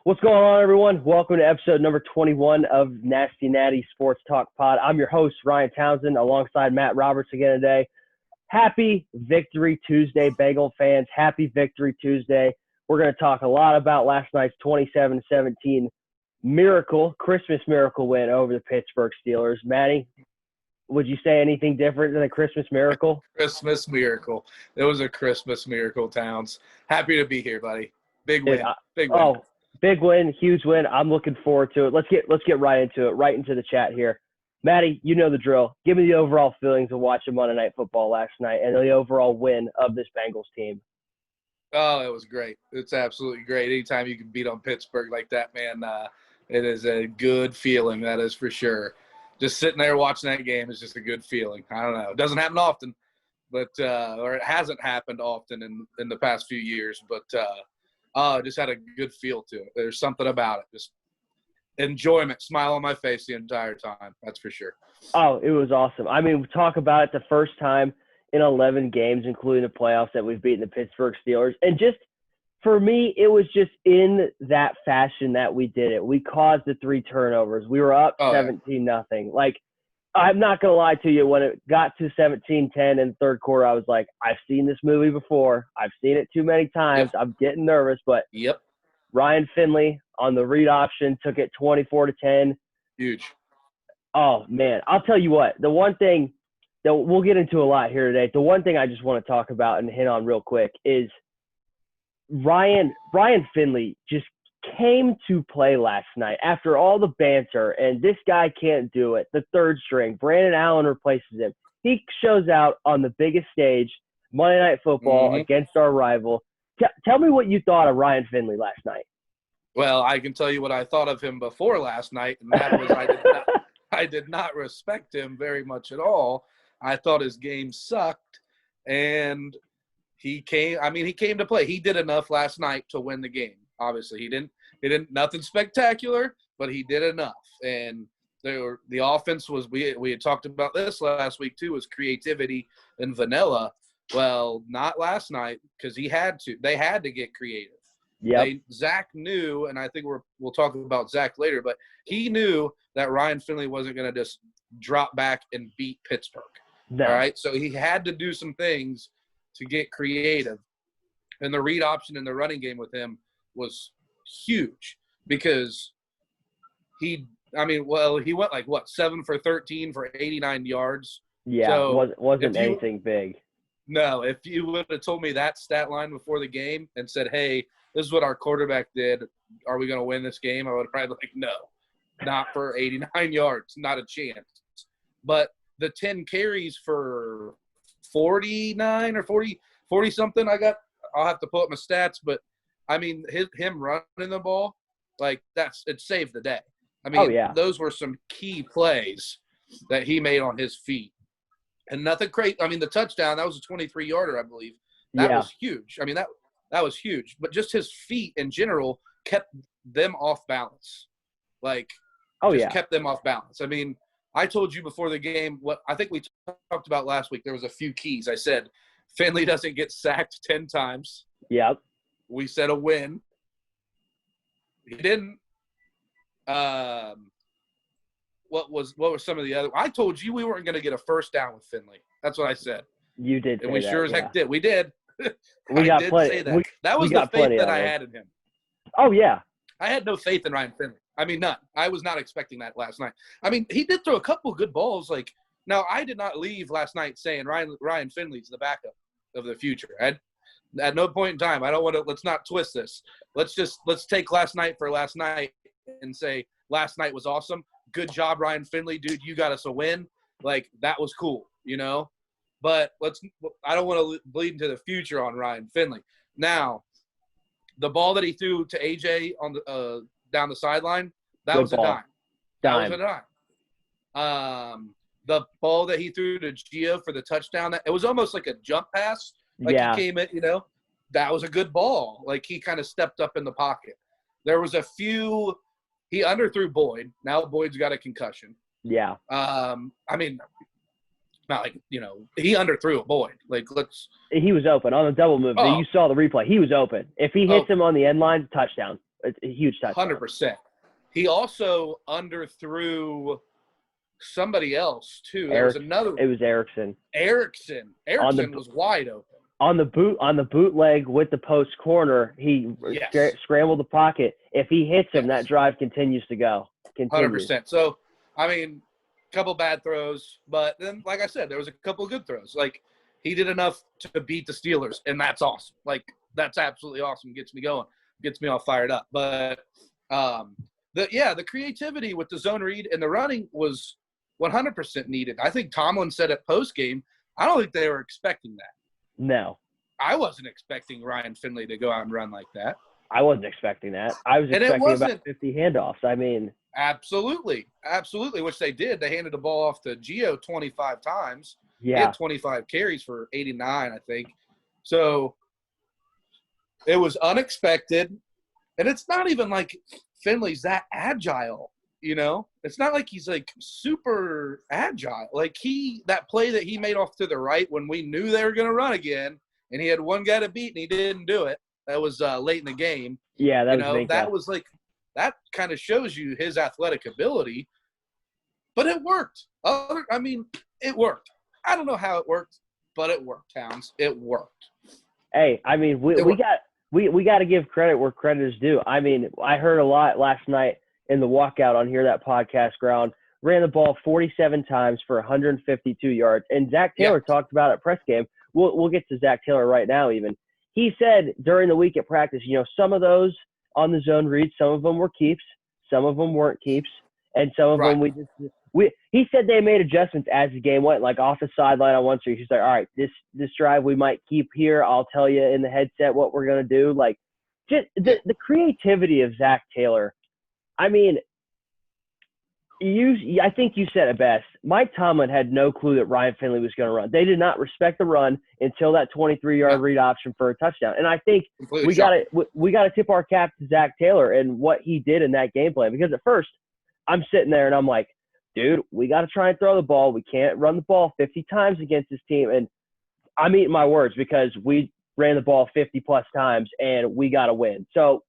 What's going on, everyone? Welcome to episode number 21 of Nati Sports Talk Pod. I'm your host, Ryan Townsend, alongside Matt Roberts again today. Happy Victory Tuesday, Bengal fans. Happy Victory Tuesday. We're going to talk a lot about last night's 27-17 Christmas miracle win over the Pittsburgh Steelers. Matty, would you say anything different than a Christmas miracle? Christmas miracle. It was a Christmas miracle, Towns. Happy to be here, buddy. Big win. Big win. Oh, big win, huge win. I'm looking forward to it. Let's get right into it, right into the chat here. Matty, you know the drill. Give me the overall feelings of watching Monday Night Football last night and the overall win of this Bengals team. Oh, it was great. It's absolutely great. Anytime you can beat on Pittsburgh like that, man, it is a good feeling, that is for sure. Just sitting there watching that game is just a good feeling. I don't know. It doesn't happen often, but or it hasn't happened often in the past few years, but it just had a good feel to it. There's something about it. Just enjoyment, smile on my face the entire time. That's for sure. Oh, it was awesome. I mean, talk about it, the first time in 11 games, including the playoffs, that we've beaten the Pittsburgh Steelers. And just for me, it was just in that fashion that we did it. We caused the 3 turnovers. We were up 17-0. Like, I'm not going to lie to you. When it got to 17-10 in the third quarter, I was like, I've seen this movie before. I've seen it too many times. Yep. I'm getting nervous. But Ryan Finley on the read option took it 24-10. Huge. Oh, man. I'll tell you what. The one thing that we'll get into a lot here today, the one thing I just want to talk about and hit on real quick is Ryan Finley just came to play last night after all the banter, and this guy can't do it. The third string, Brandon Allen replaces him. He shows out on the biggest stage, Monday Night Football, against our rival. Tell me what you thought of Ryan Finley last night. Well, I can tell you what I thought of him before last night, and that was I did not respect him very much at all. I thought his game sucked, and he came to play. He did enough last night to win the game. Obviously, he didn't nothing spectacular, but he did enough. And the offense was, we had talked about this last week too, was creativity and vanilla. Well, not last night, because they had to get creative. Yeah. Zach knew, and I think we'll talk about Zach later, but he knew that Ryan Finley wasn't going to just drop back and beat Pittsburgh. No. All right, so he had to do some things to get creative. And the read option in the running game with him was huge because he went like 7 for 13 for 89 yards. Yeah, so wasn't anything big. No, if you would have told me that stat line before the game and said, hey, this is what our quarterback did, are we going to win this game? I would have probably been like, no, not for 89 yards, not a chance. But the 10 carries for 49 or 40 something I'll have to pull up my stats, but I mean, him running the ball, like it saved the day. I mean, Those were some key plays that he made on his feet. And nothing crazy. I mean, the touchdown, that was a 23-yarder, I believe. That was huge. I mean, that was huge. But just his feet in general kept them off balance. Kept them off balance. I mean, I told you before the game what I think we talked about last week. There was a few keys. I said Finley doesn't get sacked 10 times. Yep. We said a win. He didn't. What were some of the other? I told you we weren't going to get a first down with Finley. That's what I said. You did, and we sure as heck did. We did. We got plenty. That was the faith that I had in him. Oh yeah. I had no faith in Ryan Finley. I mean, none. I was not expecting that last night. I mean, he did throw a couple good balls. Now I did not leave last night saying Ryan Finley's the backup of the future. At no point in time, I don't want to. Let's not twist this. Let's take last night for last night and say last night was awesome. Good job, Ryan Finley, dude. You got us a win. That was cool, you know. But I don't want to bleed into the future on Ryan Finley. Now, the ball that he threw to AJ on the down the sideline, that was a dime. That was a dime. The ball that he threw to Gio for the touchdown, it was almost like a jump pass. He came in, that was a good ball. He kind of stepped up in the pocket. There was a few – he underthrew Boyd. Now Boyd's got a concussion. Yeah. I mean, not he underthrew Boyd. He was open on a double move. You saw the replay. He was open. If he hits him on the end line, touchdown. It's a huge touchdown. 100%. He also underthrew somebody else too. There was another. It was Erickson. Erickson was wide open. On the bootleg with the post corner, he scrambled the pocket. If he hits him, that drive continues to go. 100%. So, I mean, a couple bad throws, but then, like I said, there was a couple good throws. Like, he did enough to beat the Steelers, and that's awesome. Like, that's absolutely awesome. Gets me going. Gets me all fired up. But, the creativity with the zone read and the running was 100% needed. I think Tomlin said at postgame, I don't think they were expecting that. No. I wasn't expecting Ryan Finley to go out and run like that. I wasn't expecting that. I was expecting about 50 handoffs. I mean. Absolutely, which they did. They handed the ball off to Gio 25 times. Yeah. He had 25 carries for 89, I think. So it was unexpected. And it's not even like Finley's that agile, you know? It's not like he's like super agile. Like that play that he made off to the right when we knew they were going to run again, and he had one guy to beat and he didn't do it. That was late in the game. Yeah, that was like that kind of shows you his athletic ability. But it worked. It worked. I don't know how it worked, but it worked, Towns. It worked. Hey, I mean, we got to give credit where credit is due. I mean, I heard a lot last night in the walkout on Hear That Podcast ground. Ran the ball 47 times for 152 yards. And Zach Taylor talked about at press game. We'll get to Zach Taylor right now even. He said during the week at practice, you know, some of those on the zone reads, some of them were keeps, some of them weren't keeps, and some of them he said they made adjustments as the game went, like off the sideline on one street. He's like, all right, this drive we might keep here. I'll tell you in the headset what we're going to do. Like, just the creativity of Zach Taylor. I mean, I think you said it best. Mike Tomlin had no clue that Ryan Finley was going to run. They did not respect the run until that 23-yard read option for a touchdown. And I think we got to tip our cap to Zach Taylor and what he did in that game plan. Because at first, I'm sitting there and I'm like, dude, we got to try and throw the ball. We can't run the ball 50 times against this team. And I'm eating my words because we ran the ball 50-plus times and we got to win. So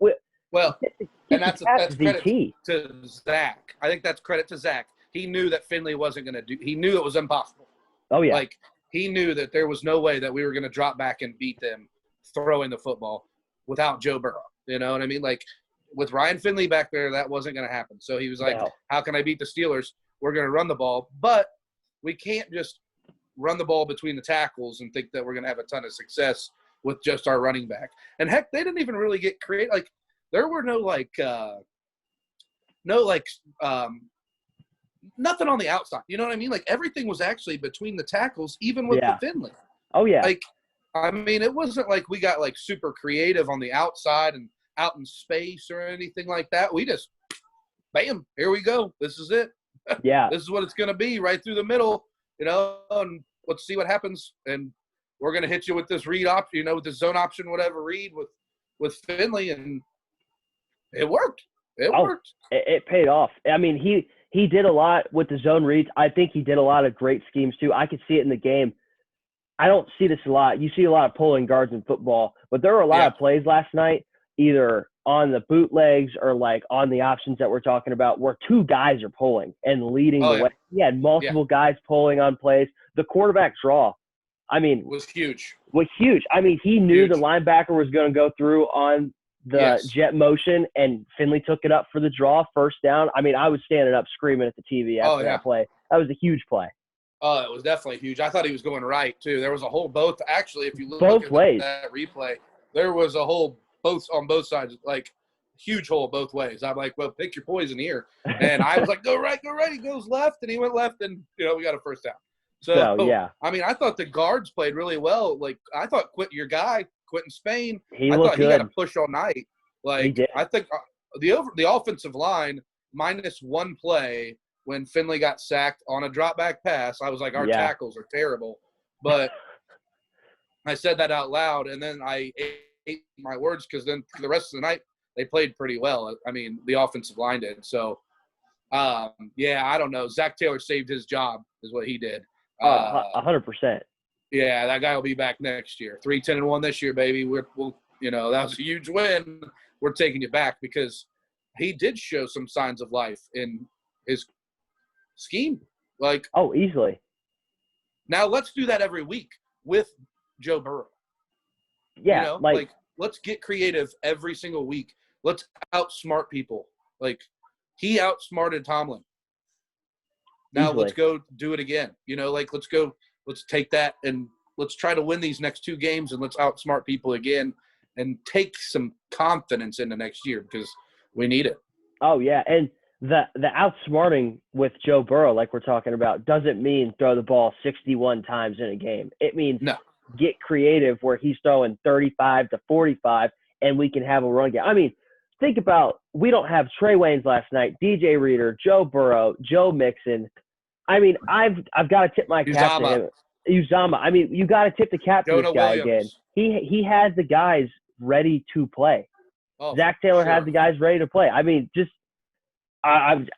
and that's credit to Zach. I think that's credit to Zach. He knew that Finley wasn't going to do – he knew it was impossible. Oh, yeah. Like, he knew that there was no way that we were going to drop back and beat them throwing the football without Joe Burrow. You know what I mean? Like, with Ryan Finley back there, that wasn't going to happen. So he was like, how can I beat the Steelers? We're going to run the ball. But we can't just run the ball between the tackles and think that we're going to have a ton of success with just our running back. And, heck, they didn't even really get creative. Like, there were nothing on the outside. You know what I mean? Like, everything was actually between the tackles, even with the Finley. Oh, yeah. Like, I mean, it wasn't like we got, like, super creative on the outside and out in space or anything like that. We just, bam, here we go. This is it. Yeah. This is what it's going to be right through the middle, you know, and let's see what happens. And we're going to hit you with this read option, you know, with the zone option, whatever read with Finley, and it worked. It worked. It paid off. I mean, he did a lot with the zone reads. I think he did a lot of great schemes too. I could see it in the game. I don't see this a lot. You see a lot of pulling guards in football, but there were a lot of plays last night, either on the bootlegs or like on the options that we're talking about, where two guys are pulling and leading the way. He had multiple guys pulling on plays. The quarterback draw, I mean, was huge. I mean, he knew the linebacker was going to go through on the jet motion, and Finley took it up for the draw, first down. I mean, I was standing up screaming at the TV after that play. That was a huge play. Oh, it was definitely huge. I thought he was going right, too. There was a hole both. Actually, if you look both at ways. That replay, there was a hole on both sides, like huge hole both ways. I'm like, well, pick your poison here. And I was like, go right. He goes left, and he went left, and, you know, we got a first down. So, I mean, I thought the guards played really well. Like, I thought your guy, Quentin Spain, he had a push all night. Like, he did. I think the offensive line, minus one play when Finley got sacked on a drop back pass, I was like, our tackles are terrible. But I said that out loud, and then I ate my words, because then for the rest of the night, they played pretty well. I mean, the offensive line did. So, I don't know. Zach Taylor saved his job is what he did. 100%. Yeah, that guy will be back next year. 3-10-1 this year, baby. We'll, you know, that was a huge win. we're taking you back because he did show some signs of life in his scheme. Like, oh, easily. now let's do that every week with Joe Burrow. Yeah, You know, like let's get creative every single week. Let's outsmart people. Like, he outsmarted Tomlin. Now easily. let's go do it again. You know, like let's take that and let's try to win these next 2 games and let's outsmart people again and take some confidence into next year because we need it. Oh, yeah, and the outsmarting with Joe Burrow, like we're talking about, doesn't mean throw the ball 61 times in a game. It means get creative where he's throwing 35 to 45 and we can have a run game. I mean, think about, we don't have Trey Waynes last night, DJ Reader, Joe Burrow, Joe Mixon. I mean, I've got to tip my cap to him. Uzama. I mean, you got to tip the cap to this guy again. He has the guys ready to play. Oh, Zach Taylor has the guys ready to play. I mean, just I'm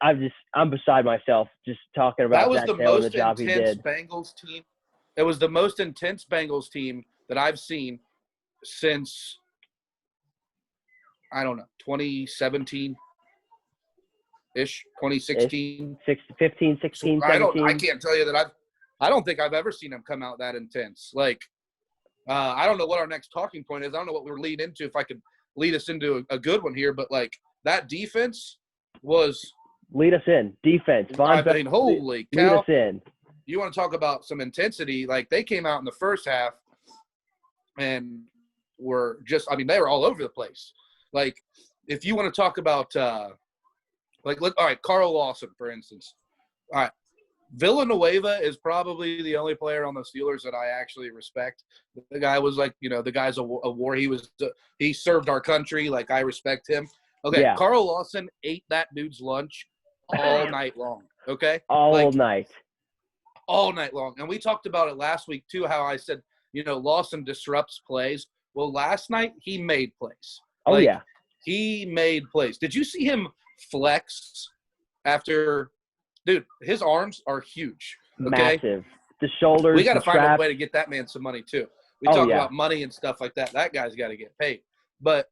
beside myself just talking about Zach Taylor and the job he did. Bengals team. It was the most intense Bengals team that I've seen since, I don't know, 2017-ish, 2016. 15, 16, 17. I can't tell you that I don't think I've ever seen them come out that intense. Like, I don't know what our next talking point is. I don't know what we're leading into, if I could lead us into a good one here. But, like, that defense was – lead us in. Defense. I mean, holy cow. Lead us in. You want to talk about some intensity. Like, they came out in the first half and were just – I mean, they were all over the place. Like, if you want to talk about all right, Carl Lawson, for instance. All right. Villanueva is probably the only player on the Steelers that I actually respect. The guy was like, you know, the guy's a war. He served our country. Like, I respect him. Okay, yeah. Carl Lawson ate that dude's lunch all night long, okay? All night long. And we talked about it last week, too, how I said, you know, Lawson disrupts plays. Well, last night he made plays. Oh, yeah. He made plays. Did you see him flex after – dude, his arms are huge. Okay? Massive. The shoulders, we got to find a way to get that man some money, too. We talk about money and stuff like that. That guy's got to get paid. But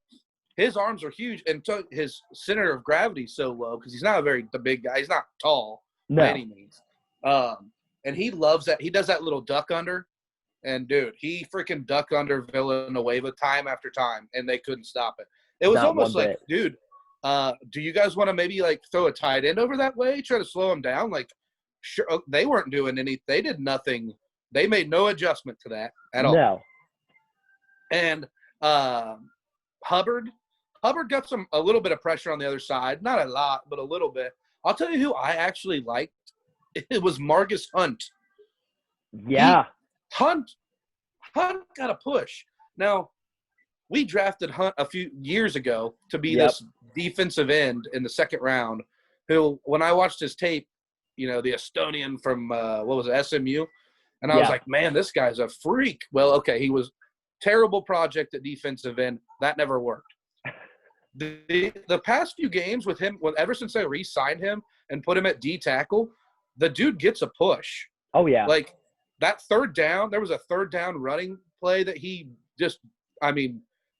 his arms are huge, and his center of gravity is so low because he's not the big guy. He's not tall by any means. And he loves that. He does that little duck under. And, dude, he freaking duck under Villanueva time after time, and they couldn't stop it. It was almost like, dude, do you guys want to maybe, like, throw a tight end over that way, try to slow him down? Like, sure, they weren't doing anything. They did nothing. They made no adjustment to that at all. No. And Hubbard got a little bit of pressure on the other side. Not a lot, but a little bit. I'll tell you who I actually liked. It was Margus Hunt. Yeah. Hunt got a push. Now, we drafted Hunt a few years ago to be this defensive end in the second round who, when I watched his tape, you know, the Estonian from, SMU, and I was like, man, this guy's a freak. Well, okay, he was terrible project at defensive end. That never worked. The past few games with him, ever since they re-signed him and put him at D tackle, the dude gets a push. Oh, yeah. Like, that third down, there was a third down running play that he just,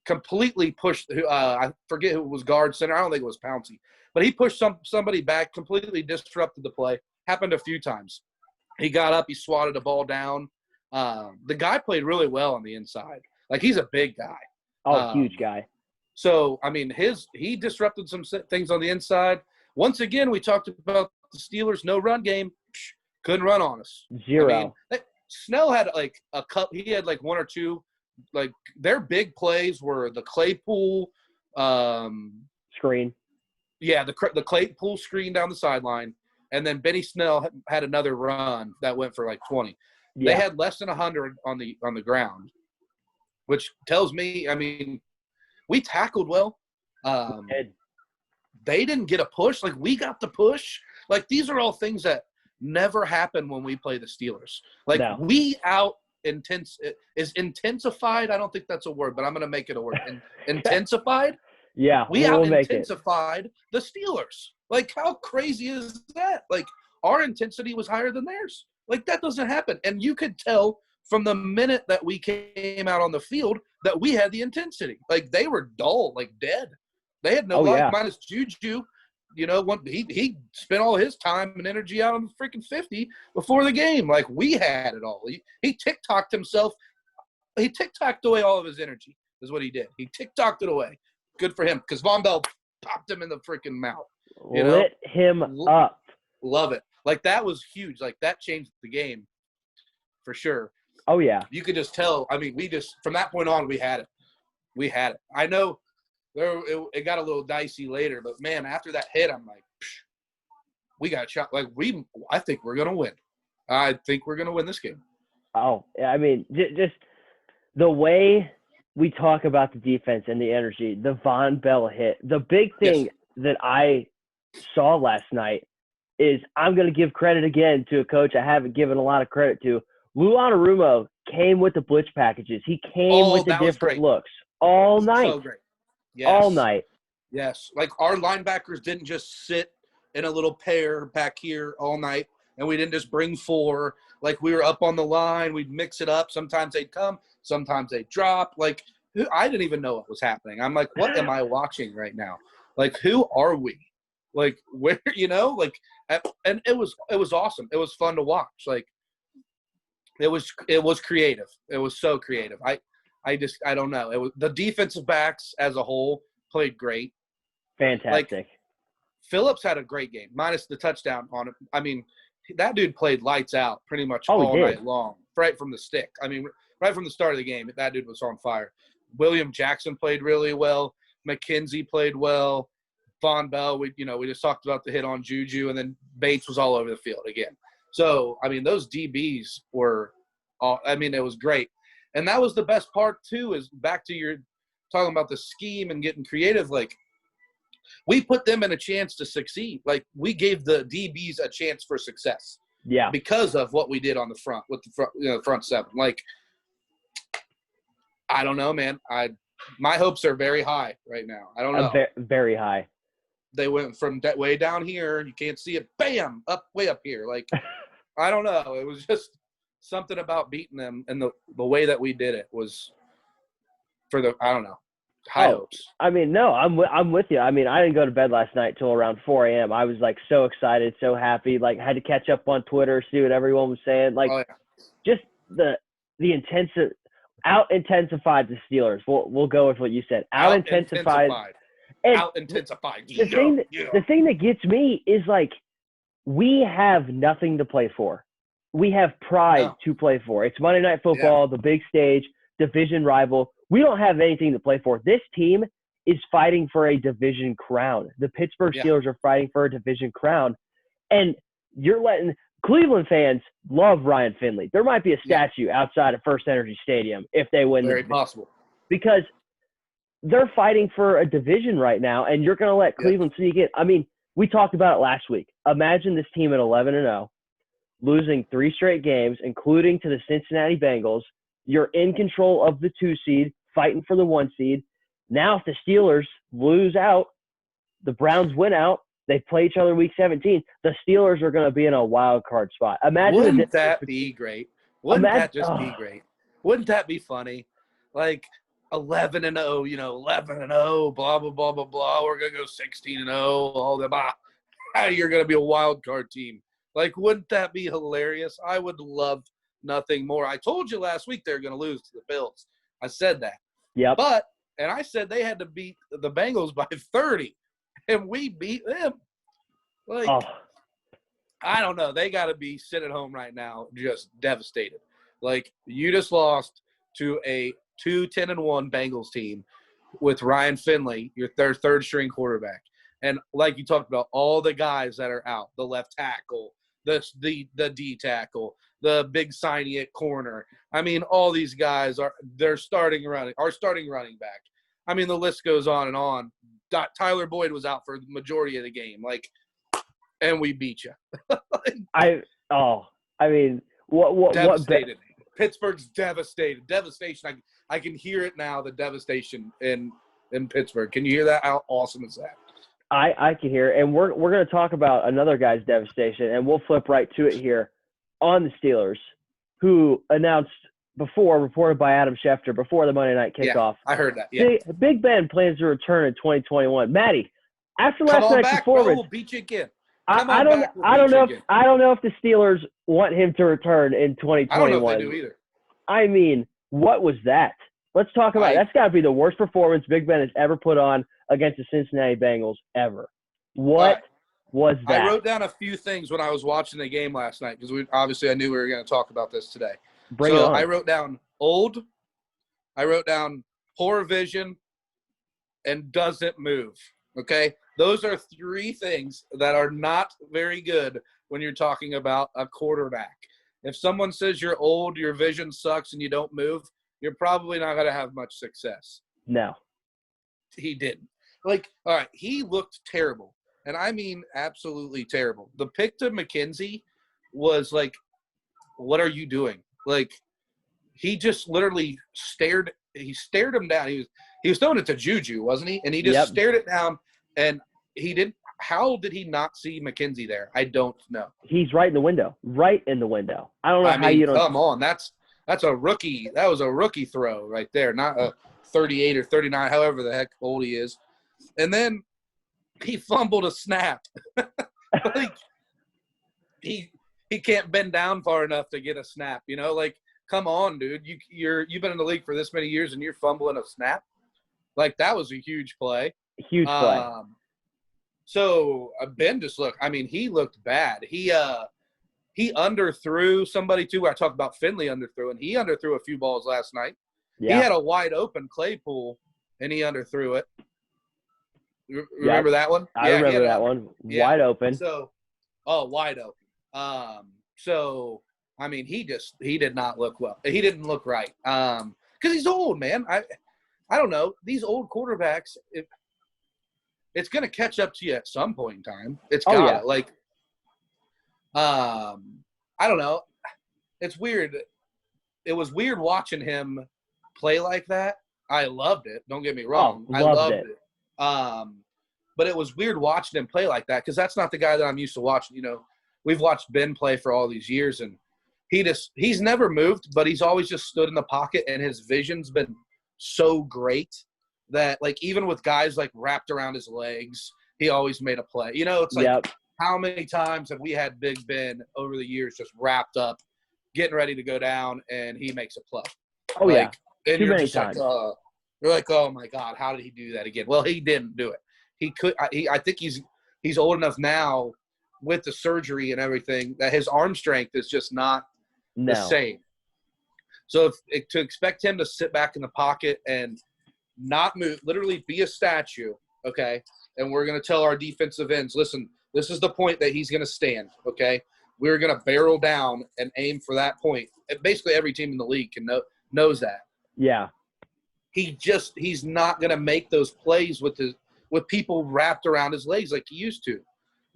completely pushed. I forget who was guard center. I don't think it was Pouncey. But he pushed somebody back, completely disrupted the play. Happened a few times. He got up. He swatted a ball down. The guy played really well on the inside. Like, he's a big guy. Oh, huge guy. So, he disrupted some things on the inside. Once again, we talked about the Steelers' no run game. Couldn't run on us. Zero. Snell had, like, a couple. He had, like, one or two. Like, their big plays were the Claypool screen. Yeah, the Claypool screen down the sideline. And then Benny Snell had another run that went for, like, 20. Yeah. They had less than 100 on the ground, which tells me, we tackled well. They didn't get a push. Like, we got the push. Like, these are all things that never happen when we play the Steelers. Like, we intensified. I don't think that's a word, but I'm going to make it a word. Intensified? Yeah. We out-intensified the Steelers. Like, how crazy is that? Like, our intensity was higher than theirs. Like, that doesn't happen. And you could tell from the minute that we came out on the field that we had the intensity. Like, they were dull, like dead. They had no Oh, luck, yeah. minus Juju. You know, he spent all his time and energy out on the freaking 50 before the game. Like, we had it all. He TikToked himself. He TikToked away all of his energy is what he did. He TikToked it away. Good for him, because Von Bell popped him in the freaking mouth. You know? Lit him up. Love it. Like, that was huge. Like, that changed the game for sure. Oh, yeah. You could just tell. I mean, from that point on, we had it. We had it. I know it got a little dicey later, but, man, after that hit, I'm like, we got shot. Like, I think we're going to win. I think we're going to win this game. Oh, I mean, just the way we talk about the defense and the energy, the Von Bell hit, the big thing that I saw last night is I'm going to give credit again to a coach I haven't given a lot of credit to. Lou Anarumo came with the blitz packages. He came with the different looks all night. So great. Yes. All night. Yes. Like, our linebackers didn't just sit in a little pair back here all night, and we didn't just bring four. Like, we were up on the line. We'd mix it up. Sometimes they'd come. Sometimes they'd drop. Like, I didn't even know what was happening. I'm like, what am I watching right now? Like, who are we? Like, where, you know? Like, and it was awesome. It was fun to watch. Like, it was creative. It was so creative. I don't know. It was the defensive backs as a whole played great. Fantastic. Like, Phillips had a great game, minus the touchdown on it. I mean, that dude played lights out pretty much all night long, right from the stick. I mean, right from the start of the game, that dude was on fire. William Jackson played really well. McKenzie played well. Von Bell, we just talked about the hit on Juju, and then Bates was all over the field again. So, I mean, those DBs were it was great. And that was the best part, too, is back to your talking about the scheme and getting creative. Like, we put them in a chance to succeed. Like, we gave the DBs a chance for success. Yeah. Because of what we did on the front with the front seven. Like, I don't know, man. My hopes are very high right now. I don't know. Very high. They went from way down here, you can't see it, bam, way up here. Like, I don't know. It was just something about beating them, and the way that we did it was I don't know, high hopes. I mean, no, I'm with you. I mean, I didn't go to bed last night till around 4 a.m. I was, like, so excited, so happy. Like, I had to catch up on Twitter, see what everyone was saying. Like, just the intensive – out-intensified the Steelers. We'll go with what you said. Out-intensified. Out-intensified. The thing that gets me is, like, we have nothing to play for. We have pride to play for. It's Monday Night Football, the big stage, division rival. We don't have anything to play for. This team is fighting for a division crown. The Pittsburgh Steelers are fighting for a division crown. And you're letting – Cleveland fans love Ryan Finley. There might be a statue outside of First Energy Stadium if they win. Very possible. Because they're fighting for a division right now, and you're going to let Cleveland sneak in. I mean, we talked about it last week. Imagine this team at 11-0, losing 3 straight games, including to the Cincinnati Bengals. You're in control of the 2 seed, fighting for the 1 seed. Now if the Steelers lose out, the Browns win out, they play each other week 17. The Steelers are going to be in a wild card spot. Wouldn't that be great? Wouldn't that just be great? Wouldn't that be funny? Like 11-0, 11-0, blah, blah, blah, blah, blah. We're going to go 16-0, all the blah. You're going to be a wild card team. Like, wouldn't that be hilarious? I would love nothing more. I told you last week they were going to lose to the Bills. I said that. Yeah. And I said they had to beat the Bengals by 30. And we beat them. Like, I don't know. They got to be sitting at home right now just devastated. Like, you just lost to a 2-10-1 Bengals team with Ryan Finley, your third-string quarterback. And like you talked about, all the guys that are out, the left tackle, the D tackle, the big signing at corner. I mean, all these guys our starting running back. I mean, the list goes on and on. Tyler Boyd was out for the majority of the game, and we beat you. What devastated. Pittsburgh's devastated. Devastation. I can hear it now. The devastation in Pittsburgh. Can you hear that? How awesome is that? I can hear it, and we're going to talk about another guy's devastation, and we'll flip right to it here on the Steelers, who announced before, reported by Adam Schefter before the Monday night kickoff. Yeah, I heard that. Yeah. Big Ben plans to return in 2021. Matty, after Come last on night's back, performance, bro. We'll beat you again. I don't know if the Steelers want him to return in 2021. I don't know if they do either. I mean, what was that? Let's talk about it. That's got to be the worst performance Big Ben has ever put on against the Cincinnati Bengals ever. What was that? I wrote down a few things when I was watching the game last night because I knew we were going to talk about this today. Bring it on. I wrote down old. I wrote down poor vision and doesn't move. Okay? Those are three things that are not very good when you're talking about a quarterback. If someone says you're old, your vision sucks, and you don't move, you're probably not going to have much success. No. He didn't. All right, he looked terrible. And I mean absolutely terrible. The pick to McKenzie was like, what are you doing? He just literally stared him down. He was throwing it to Juju, wasn't he? And he just stared it down, and he didn't – how did he not see McKenzie there? I don't know. He's right in the window. Right in the window. I don't know how you don't – come on. That's a rookie – that was a rookie throw right there, not a 38 or 39, however the heck old he is. And then he fumbled a snap. He can't bend down far enough to get a snap, come on, dude. You've been in the league for this many years and you're fumbling a snap? That was a huge play. Huge play. So Ben just looked – I mean, he looked bad. He underthrew somebody too. I talked about Finley underthrew, and he underthrew a few balls last night. Yeah. He had a wide open Claypool, and he underthrew it. Remember that one? I remember that one. Yeah. Wide open. Wide open. So I mean, he did not look well. He didn't look right. Because he's old, man. I don't know. These old quarterbacks, it's going to catch up to you at some point in time. It's got to. I don't know. It's weird. It was weird watching him play like that. I loved it. Don't get me wrong. I loved it. But it was weird watching him play like that because that's not the guy that I'm used to watching. We've watched Ben play for all these years, and he's never moved, but he's always just stood in the pocket, and his vision's been so great that, even with guys, wrapped around his legs, he always made a play. It's how many times have we had Big Ben over the years just wrapped up, getting ready to go down, and he makes a play? Oh, yeah. And Too many times. You're like, oh, my God, how did he do that again? Well, he didn't do it. He could. I think he's old enough now with the surgery and everything that his arm strength is just not the same. So to expect him to sit back in the pocket and not move, literally be a statue, okay, and we're going to tell our defensive ends, listen, this is the point that he's going to stand, okay? We're going to barrel down and aim for that point. And basically every team in the league knows that. Yeah. He's not going to make those plays with people wrapped around his legs like he used to.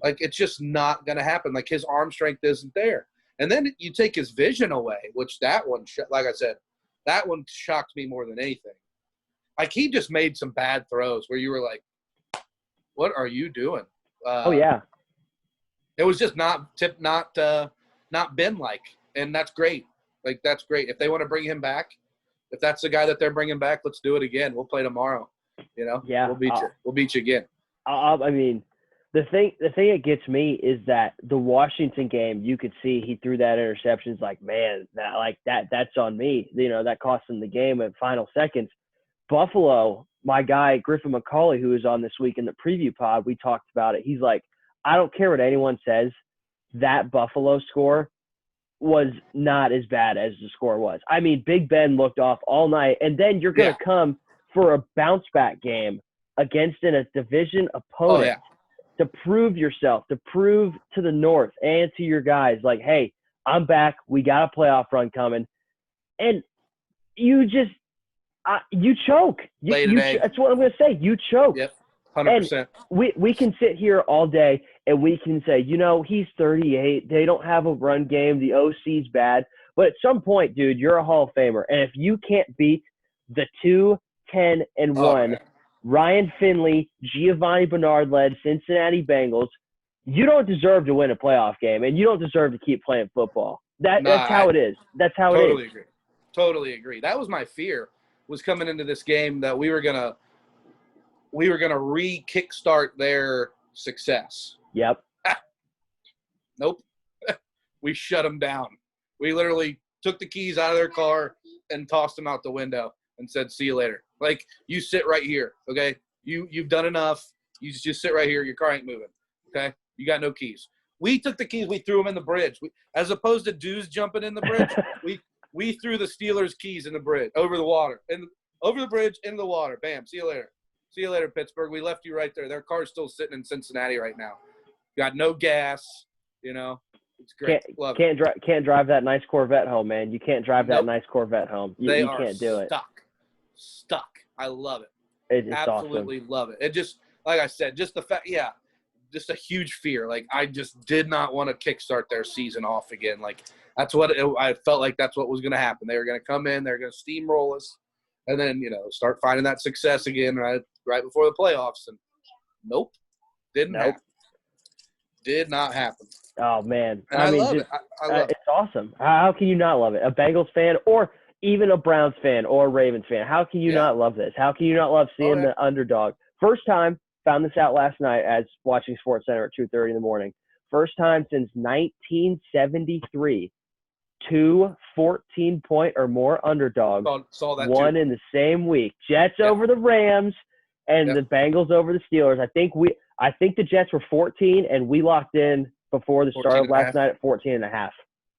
It's just not going to happen. His arm strength isn't there. And then you take his vision away, which that one, like I said, that one shocked me more than anything. He just made some bad throws where you were like, what are you doing? Yeah. It was just not Ben-like, and that's great. That's great. If they want to bring him back, if that's the guy that they're bringing back, let's do it again. We'll play tomorrow. Yeah. We'll beat you. We'll beat you again. I mean, the thing that gets me is that the Washington game, you could see he threw that interception. It's like, man, that's on me. That cost him the game at final seconds. Buffalo, my guy Griffin McCauley, who was on this week in the preview pod, we talked about it. He's like, I don't care what anyone says. That Buffalo score was not as bad as the score was. I mean, Big Ben looked off all night, and then you're going to come for a bounce-back game against a division opponent to prove yourself, to prove to the North and to your guys, hey, I'm back. We got a playoff run coming. And you just you choke. That's what I'm going to say. You choke. Yep, 100%. And we can sit here all day and we can say, he's 38. They don't have a run game. The OC's bad. But at some point, dude, you're a Hall of Famer. And if you can't beat the 2-10-1 Ryan Finley, Giovanni Bernard-led Cincinnati Bengals, you don't deserve to win a playoff game, and you don't deserve to keep playing football. That's how it is. That's how it is. Totally agree. That was my fear, was coming into this game that we were gonna re-kickstart their success. Yep. Nope. We shut them down. We literally took the keys out of their car and tossed them out the window and said, "See you later." Like, you sit right here, okay? You've done enough. You just sit right here. Your car ain't moving, okay? You got no keys. We took the keys. We threw them in the bridge. As opposed to dudes jumping in the bridge, we threw the Steelers' keys in the bridge, over the water, over the bridge, into the water. Bam. See you later. See you later, Pittsburgh. We left you right there. Their car's still sitting in Cincinnati right now. Got no gas, you know. It's great. Can't drive that nice Corvette home, man. You can't drive that Nope. nice Corvette home. You can't do it. Stuck. I love it. It's absolutely awesome. Love it. It just, like I said, just the fact, just a huge fear. Like, I just did not want to kickstart their season off again. Like, that's what I felt like that's what was going to happen. They were going to come in, they're going to steamroll us, and then, start finding that success again right before the playoffs. And nope, didn't happen. Did not happen. Oh, man. And I love it. I love it. It's awesome. How can you not love it? A Bengals fan, or even a Browns fan or a Ravens fan, how can you not love this? How can you not love seeing the underdog? First time, found this out last night as watching SportsCenter at 2:30 in the morning. First time since 1973, 2 14-point or more underdogs saw that won too. in the same week. Jets over the Rams and the Bengals over the Steelers. I think the Jets were 14, and we locked in before the start of last night at 14.5.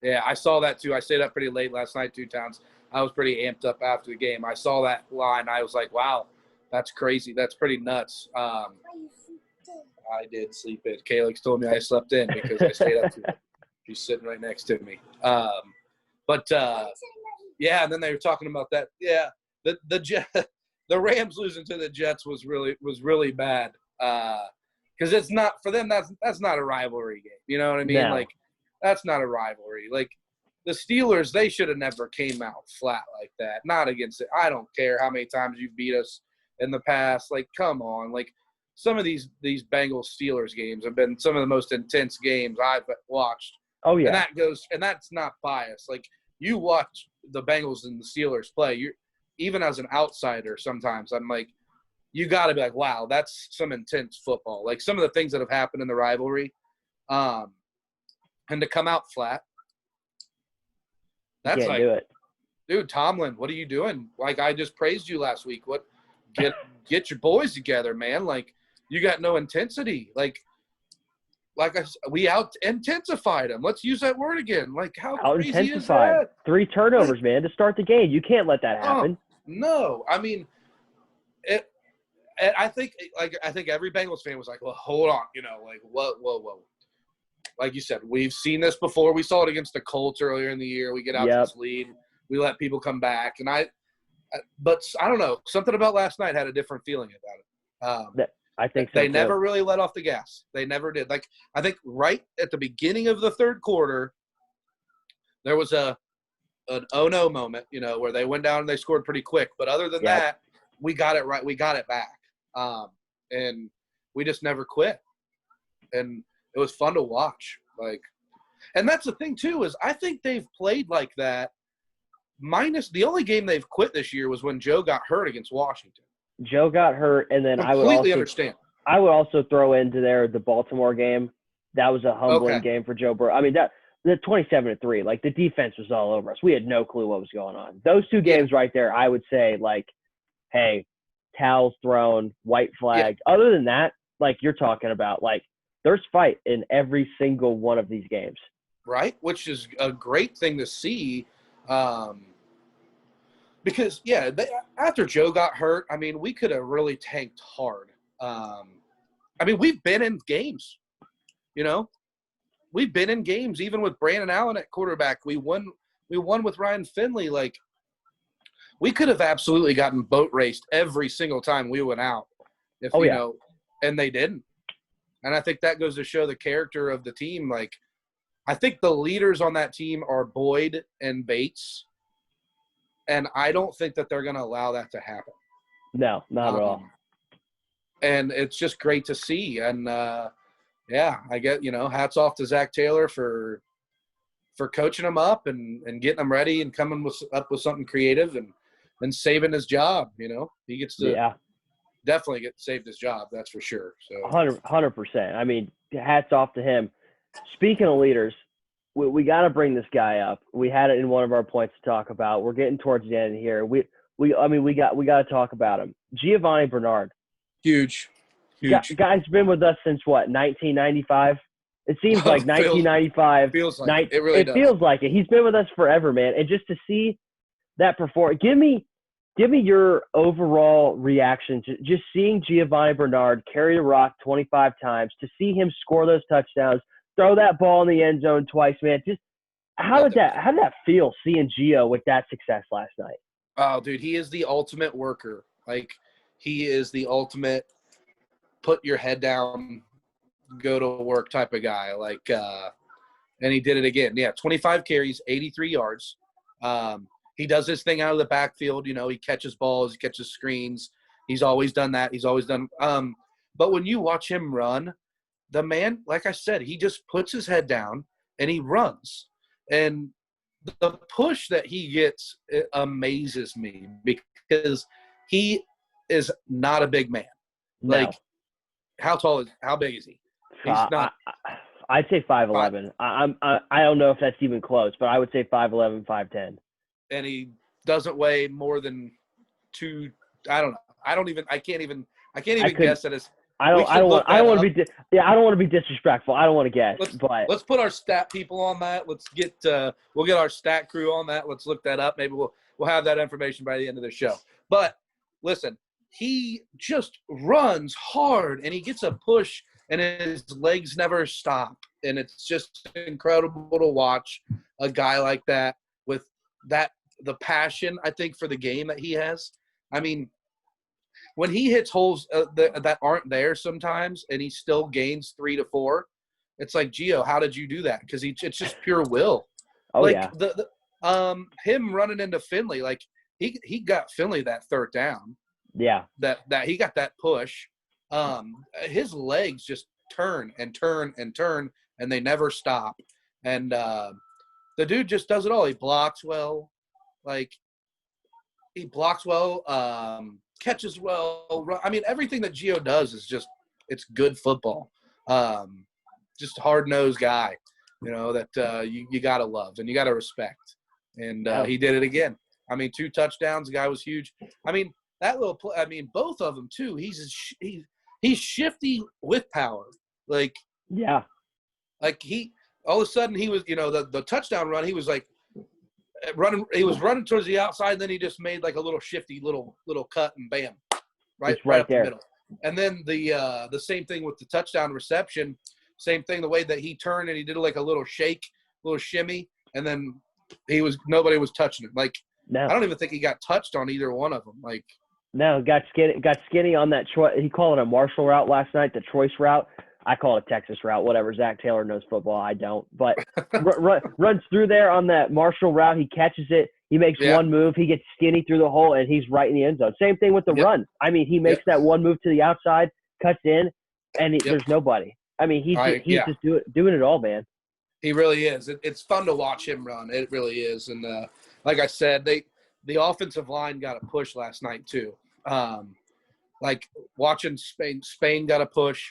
Yeah, I saw that too. I stayed up pretty late last night too, Towns. I was pretty amped up after the game. I saw that line. I was like, wow, that's crazy. That's pretty nuts. I did sleep in. Calix told me I slept in because I stayed up too late. She's sitting right next to me. And then they were talking about that. Yeah, the Rams losing to the Jets was really bad. Because it's not for them. That's not a rivalry game. You know what I mean? No. Like, that's not a rivalry. Like, the Steelers, they should have never came out flat like that. Not against it. I don't care how many times you beat us in the past. Like, come on. Like, some of these Bengals Steelers games have been some of the most intense games I've watched. Oh yeah. And that's not bias. Like, you watch the Bengals and the Steelers play. Even as an outsider, sometimes I'm like, you got to be like, wow, that's some intense football. Like, some of the things that have happened in the rivalry, and to come out flat. That's can't do it. Dude, Tomlin, what are you doing? Like, I just praised you last week. Get your boys together, man. Like, you got no intensity. We out-intensified them. Let's use that word again. Like, how crazy is that? 3 turnovers, man, to start the game. You can't let that happen. No. I mean, I think every Bengals fan was like, well, hold on. Whoa. Like you said, we've seen this before. We saw it against the Colts earlier in the year. We get out to this lead. We let people come back. But I don't know. Something about last night had a different feeling about it. I think so, they never really let off the gas. They never did. Like, I think right at the beginning of the third quarter, there was an oh-no moment, where they went down and they scored pretty quick. But other than that, we got it right. We got it back. And we just never quit. And it was fun to watch. And that's the thing too, is I think they've played like that. Minus the only game they've quit this year was when Joe got hurt against Washington. Joe got hurt, and then I would also throw into there the Baltimore game. That was a humbling game for Joe Burrow. I mean, the 27-3, like, the defense was all over us. We had no clue what was going on. Those 2 games right there, I would say, like, hey, towels thrown, white flag. Yeah. Other than that, like you're talking about, like, there's fight in every single one of these games. Right, which is a great thing to see. Because, after Joe got hurt, I mean, we could have really tanked hard. I mean, we've been in games, We've been in games, even with Brandon Allen at quarterback. We won with Ryan Finley. Like, we could have absolutely gotten boat raced every single time we went out. And they didn't. And I think that goes to show the character of the team. Like, I think the leaders on that team are Boyd and Bates. And I don't think that they're going to allow that to happen. No, not at all. And it's just great to see. And, I get, hats off to Zach Taylor for for coaching him up and getting him ready and coming up with something creative and saving his job. He gets to definitely saved his job. That's for sure. So 100%. I mean, hats off to him. Speaking of leaders, we got to bring this guy up. We had it in one of our points to talk about. We're getting towards the end here. We got to talk about him. Giovanni Bernard. Huge. Guy's been with us since what, 1995? It seems like 1995. Feels like it really does. Feels like it. He's been with us forever, man. And just to see that performance, give me your overall reaction to just seeing Giovanni Bernard carry the rock 25 times, to see him score those touchdowns, throw that ball in the end zone twice, man. Just how did that feel, seeing Gio with that success last night? Oh, dude, he is the ultimate worker. Like, he is the ultimate put your head down, go to work type of guy. Like, and he did it again. Yeah, 25 carries, 83 yards. He does his thing out of the backfield. He catches balls, he catches screens. He's always done that. He's always done. But when you watch him run, the man, like I said, he just puts his head down and he runs. And the push that he gets, it amazes me, because he is not a big man. No. Like, how big is he? He's not. I'd say 5'11". I don't know if that's even close, but I would say 5'11", 5'10". And he doesn't weigh more than two. I don't know. I can't even guess at his. I don't want to be disrespectful. I don't want to guess. Let's put our stat people on that. We'll get our stat crew on that. Let's look that up. Maybe we'll have that information by the end of the show. But listen, he just runs hard and he gets a push and his legs never stop. And it's just incredible to watch a guy like that with the passion, I think, for the game that he has. I mean, when he hits holes that aren't there sometimes and he still gains 3 to 4, it's like, Gio, how did you do that? Because it's just pure will. Oh, like, yeah. Him running into Finley, like he got Finley that third down. Yeah. That he got that push. His legs just turn and turn and turn, and they never stop. And the dude just does it all. He blocks well. Catches well. I mean, everything that Gio does is just – it's good football. Just a hard-nosed guy, that you got to love and you got to respect. And he did it again. I mean, 2 touchdowns. The guy was huge. I mean, that little play – I mean, both of them, too. He's shifty with power. Like – yeah. Like, he – all of a sudden he was – the touchdown run, he was like – running towards the outside, and then he just made like a little shifty little cut, and bam, right up there. The middle. And then the same thing with the touchdown reception, same thing, the way that he turned and he did like a little shake, little shimmy, and then nobody was touching it. Like, no. I don't even think he got touched on either one of them. Like, no, got skinny on that. He called it a Marshall route last night, the choice route. I call it a Texas route, whatever. Zach Taylor knows football. I don't. But runs through there on that Marshall route. He catches it. He makes one move. He gets skinny through the hole, and he's right in the end zone. Same thing with the run. I mean, he makes that one move to the outside, cuts in, and there's nobody. I mean, he's just doing it all, man. He really is. It's fun to watch him run. It really is. And like I said, the offensive line got a push last night too. Like watching Spain got a push.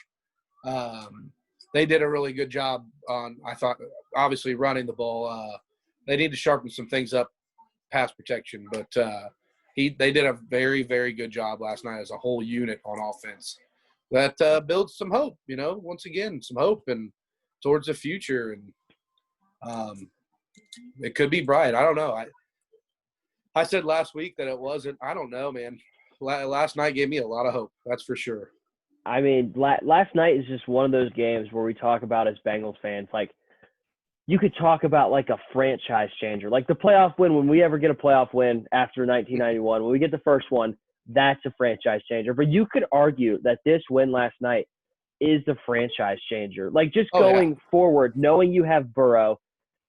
They did a really good job on, I thought, obviously running the ball. They need to sharpen some things up, pass protection, but they did a very, very good job last night as a whole unit on offense. That builds some hope, once again, some hope and towards the future. And it could be bright. I don't know. I said last week that it wasn't. I don't know, man. Last night gave me a lot of hope. That's for sure. I mean, last night is just one of those games where we talk about as Bengals fans, like, you could talk about like a franchise changer, like the playoff win. When we ever get a playoff win after 1991, when we get the first one, that's a franchise changer. But you could argue that this win last night is the franchise changer. Like, just going forward, knowing you have Burrow,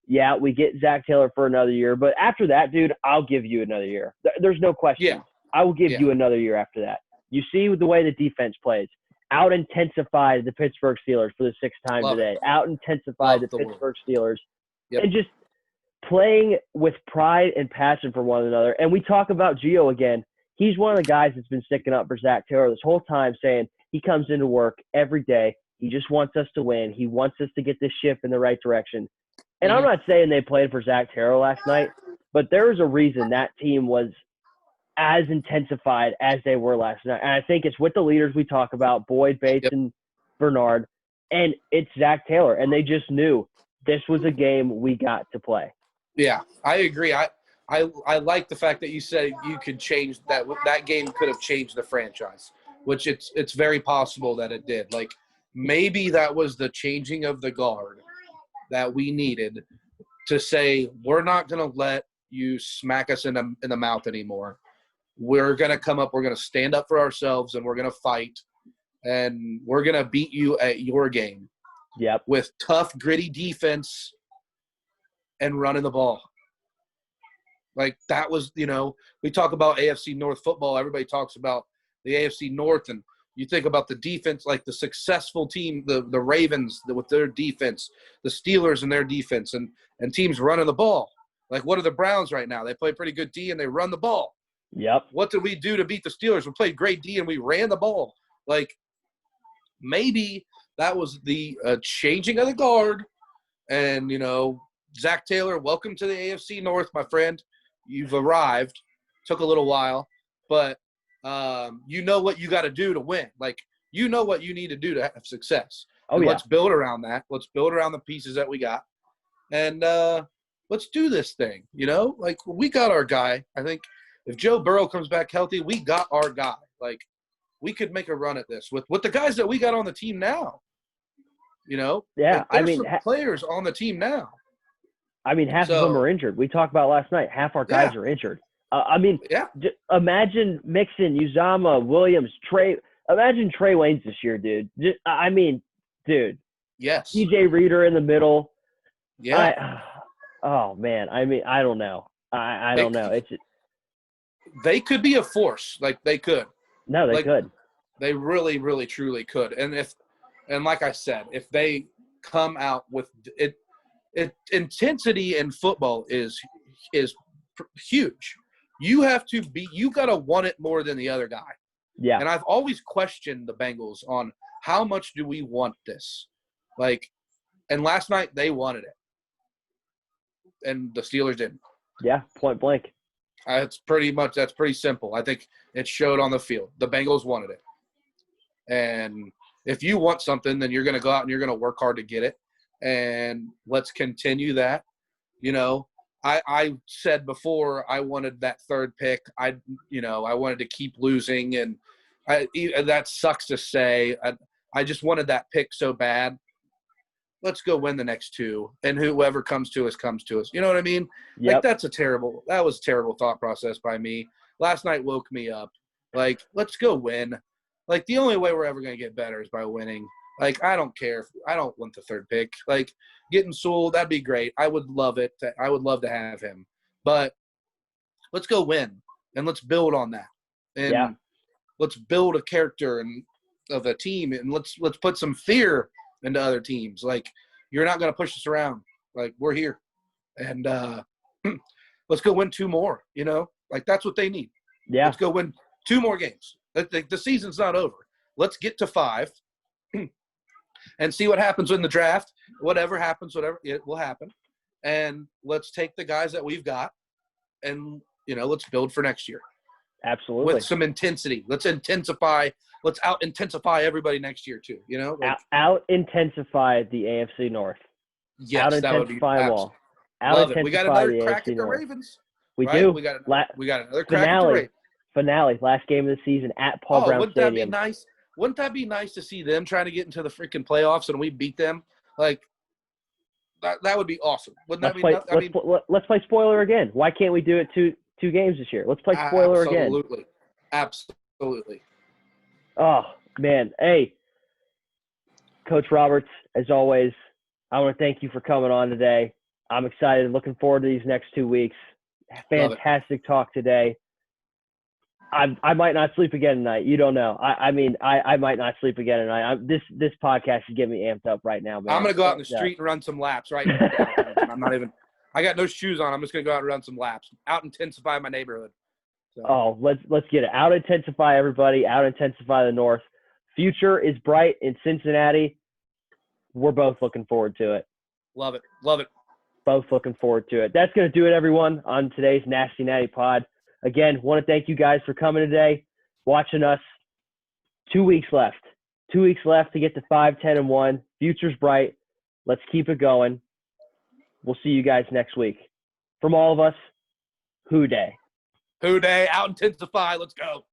we get Zach Taylor for another year. But after that, dude, I'll give you another year. There's no question. Yeah. I will give you another year after that. You see the way the defense plays. Out-intensified the Pittsburgh Steelers for the 6th time today. Out-intensified the Pittsburgh Steelers. Yep. And just playing with pride and passion for one another. And we talk about Gio again. He's one of the guys that's been sticking up for Zach Taylor this whole time, saying he comes into work every day. He just wants us to win. He wants us to get this ship in the right direction. And I'm not saying they played for Zach Taylor last night, but there was a reason that team was as intensified as they were last night. And I think it's with the leaders we talk about, Boyd, Bates, and Bernard, and it's Zach Taylor. And they just knew this was a game we got to play. Yeah, I agree. I like the fact that you said you could change that. That game could have changed the franchise, which it's very possible that it did. Like, maybe that was the changing of the guard that we needed to say, we're not going to let you smack us in the mouth anymore. We're going to come up, we're going to stand up for ourselves, and we're going to fight, and we're going to beat you at your game. Yep. With tough, gritty defense and running the ball. Like, that was, we talk about AFC North football. Everybody talks about the AFC North, and you think about the defense, like the successful team, the Ravens with their defense, the Steelers and their defense, and teams running the ball. Like, what are the Browns right now? They play pretty good D, and they run the ball. Yep. What did we do to beat the Steelers? We played great D, and we ran the ball. Like, maybe that was the changing of the guard. And, Zach Taylor, welcome to the AFC North, my friend. You've arrived. Took a little while. But you know what you got to do to win. Like, you know what you need to do to have success. Oh, yeah. Let's build around that. Let's build around the pieces that we got. And let's do this thing, Like, we got our guy. I think if Joe Burrow comes back healthy, we got our guy. Like, we could make a run at this with the guys that we got on the team now. Yeah, like, there's some players on the team now. Half of them are injured. We talked about last night. Half our guys are injured. Imagine Mixon, Uzama, Williams, Trey. Imagine Trey Waynes this year, dude. Dude. Yes. DJ Reader in the middle. Yeah. Oh man. I don't know. I don't know. It's they could be a force. Like, they could. No, they could. They really, really, truly could. And like I said, if they come out with it, intensity in football is huge. You got to want it more than the other guy. Yeah. And I've always questioned the Bengals on how much do we want this? Like, and last night they wanted it. And the Steelers didn't. Yeah, point blank. That's pretty simple. I think it showed on the field. The Bengals wanted it. And if you want something, then you're going to go out and you're going to work hard to get it. And let's continue that. I said before I wanted that third pick. I wanted to keep losing, and that sucks to say. I just wanted that pick so bad. Let's go win the next two, and whoever comes to us comes to us. You know what I mean? Yep. Like, that was a terrible thought process by me. Last night woke me up. Like, let's go win. Like, the only way we're ever going to get better is by winning. Like, I don't care. I don't want the third pick. Like, getting Sewell, that'd be great. I would love it. I would love to have him. But let's go win, and let's build on that. And let's build a character of a team, and let's put some fear into other teams. Like, you're not going to push us around. Like, we're here. And let's go win two more, Like, that's what they need. Yeah. Let's go win two more games. The season's not over. Let's get to 5 and see what happens in the draft. Whatever happens, it will happen. And let's take the guys that we've got and, let's build for next year. Absolutely. With some intensity. Let's out-intensify everybody next year too, Like, out-intensify the AFC North. Yes, that would be out-intensify love it. We got another the crack AFC at the North. Ravens. We right? do. We got another crack at the Ravens. Finale. Last game of the season at Paul Brown wouldn't Stadium. That be nice? Wouldn't that be nice to see them trying to get into the freaking playoffs and we beat them? Like, that would be awesome. Wouldn't that be nice? Let's play spoiler again. Why can't we do it two games this year? Let's play spoiler again. Absolutely. Oh, man. Hey, Coach Roberts, as always, I want to thank you for coming on today. I'm excited. Looking forward to these next 2 weeks. Fantastic talk today. I might not sleep again tonight. You don't know. I might not sleep again tonight. This podcast is getting me amped up right now, man. I'm going to go out in the street and run some laps right now. I'm not even I got no shoes on. I'm just gonna go out and run some laps. Out intensify my neighborhood. So. Oh, let's get it. Out intensify everybody. Out intensify the North. Future is bright in Cincinnati. We're both looking forward to it. Love it. Love it. Both looking forward to it. That's going to do it, everyone, on today's Nasty Natty Pod. Again, want to thank you guys for coming today, watching us. 2 weeks left. 2 weeks left to get to 5-10-1. Future's bright. Let's keep it going. We'll see you guys next week. From all of us, Who Day. Who Day, out intensify. Let's go.